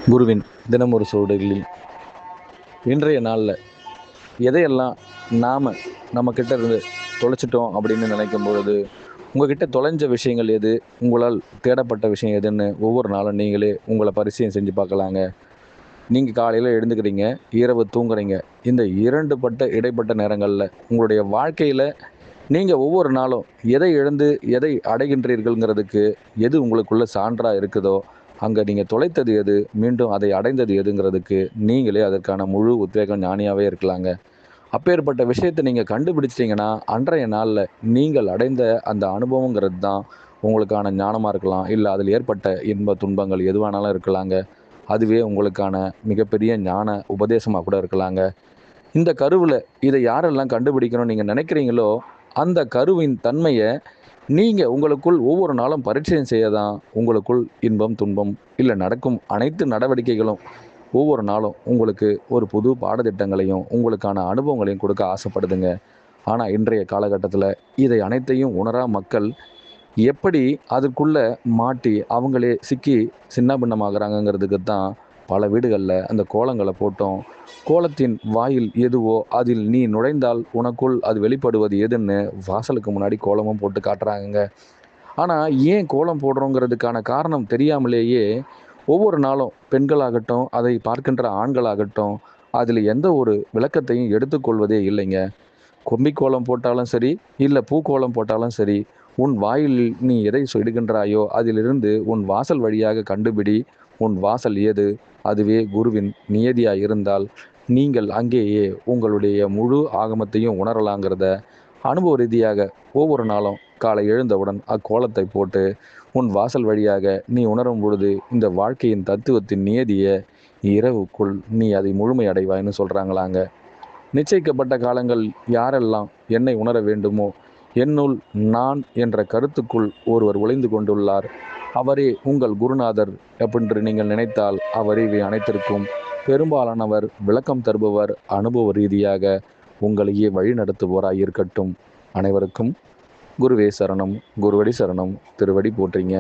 குருவின் தினம் ஒரு சூடுகளில் இன்றைய நாளில் எதையெல்லாம் நாம் நம்மக்கிட்ட இருந்து தொலைச்சிட்டோம் அப்படின்னு நினைக்கும் பொழுது, உங்ககிட்ட தொலைஞ்ச விஷயங்கள் எது, உங்களால் தேடப்பட்ட விஷயம் எதுன்னு ஒவ்வொரு நாளும் நீங்களே உங்களை பரிசீலனை செஞ்சு பார்க்கலாங்க. நீங்கள் காலையில் எழுந்துக்கிறீங்க, இரவு தூங்குறீங்க. இந்த இடைப்பட்ட நேரங்களில் உங்களுடைய வாழ்க்கையில் நீங்கள் ஒவ்வொரு நாளும் எதை இழந்து எதை அடைகின்றீர்கள்ங்கிறதுக்கு எது உங்களுக்குள்ள சான்றாக இருக்குதோ, அங்கே நீங்கள் தொலைத்தது எது, மீண்டும் அதை அடைந்தது எதுங்கிறதுக்கு நீங்களே அதற்கான முழு உத்வேகம் ஞானியாகவே இருக்கலாங்க. அப்பேற்பட்ட விஷயத்தை நீங்கள் கண்டுபிடிச்சிட்டிங்கன்னா, அன்றைய நாளில் நீங்கள் அடைந்த அந்த அனுபவங்கிறது தான் உங்களுக்கான ஞானமாக இருக்கலாம். இல்லை அதில் ஏற்பட்ட இன்ப துன்பங்கள் எதுவானாலும் இருக்கலாங்க. அதுவே உங்களுக்கான மிகப்பெரிய ஞான உபதேசமாக கூட இருக்கலாங்க. இந்த கருவில் இதை யாரெல்லாம் கண்டுபிடிக்கணும்னு நீங்கள் நினைக்கிறீங்களோ, அந்த கருவின் தன்மையை நீங்கள் உங்களுக்குள் ஒவ்வொரு நாளும் பரிச்சயம் செய்ய தான் உங்களுக்குள் இன்பம், துன்பம் இல்லை நடக்கும் அனைத்து நடவடிக்கைகளும் ஒவ்வொரு நாளும் உங்களுக்கு ஒரு புது பாடத்திட்டங்களையும் உங்களுக்கான அனுபவங்களையும் கொடுக்க ஆசைப்படுதுங்க. ஆனால் இன்றைய காலகட்டத்தில் இதை அனைத்தையும் உணரா மக்கள் எப்படி அதற்குள்ளே மாட்டி அவங்களே சிக்கி சின்ன பின்னமாகறாங்கங்கிறதுக்கு தான் பல வீடுகளில் அந்த கோலங்களை போட்டோம். கோலத்தின் வாயில் எதுவோ அதில் நீ நுழைந்தால் உனக்குள் அது வெளிப்படுவது எதுன்னு வாசலுக்கு முன்னாடி கோலமும் போட்டு காட்டுறாங்கங்க. ஆனால் ஏன் கோலம் போடுறோங்கிறதுக்கான காரணம் தெரியாமலேயே ஒவ்வொரு நாளும் பெண்களாகட்டும், அதை பார்க்கின்ற ஆண்களாகட்டும், அதில் எந்த ஒரு விளக்கத்தையும் எடுத்துக்கொள்வதே இல்லைங்க. கொம்பிக்கோலம் போட்டாலும் சரி, இல்லை பூக்கோலம் போட்டாலும் சரி, உன் வாயில் நீ எதை இடுகின்றாயோ அதிலிருந்து உன் வாசல் வழியாக கண்டுபிடி. உன் வாசல் ஏது, அதுவே குருவின் நியதியாக இருந்தால் நீங்கள் அங்கேயே உங்களுடைய முழு ஆகமத்தையும் உணரலாங்கிறத அனுபவ ரீதியாக ஒவ்வொரு நாளும் காலை எழுந்தவுடன் அக்கோலத்தை போட்டு உன் வாசல் வழியாக நீ உணரும் பொழுது இந்த வாழ்க்கையின் தத்துவத்தின் நியதியை இரவுக்குள் நீ அதை முழுமை அடைவாய்னு சொல்கிறாங்களாங்க. நிச்சயிக்கப்பட்ட காலங்கள் யாரெல்லாம் என்னை உணர வேண்டுமோ, என்னுள் நான் என்ற கருத்துக்குள் ஒருவர் ஒளிந்து கொண்டுள்ளார், அவரே உங்கள் குருநாதர் என்று நீங்கள் நினைத்தால் அவரே இவை அனைத்திற்கும் பெரும்பாலானவர் விளக்கம் தருபவர், அனுபவ ரீதியாக உங்களையே வழி நடத்துபவராய் இருக்கட்டும். அனைவருக்கும் குருவே சரணம், குருவடி சரணம், திருவடி போற்றிங்க.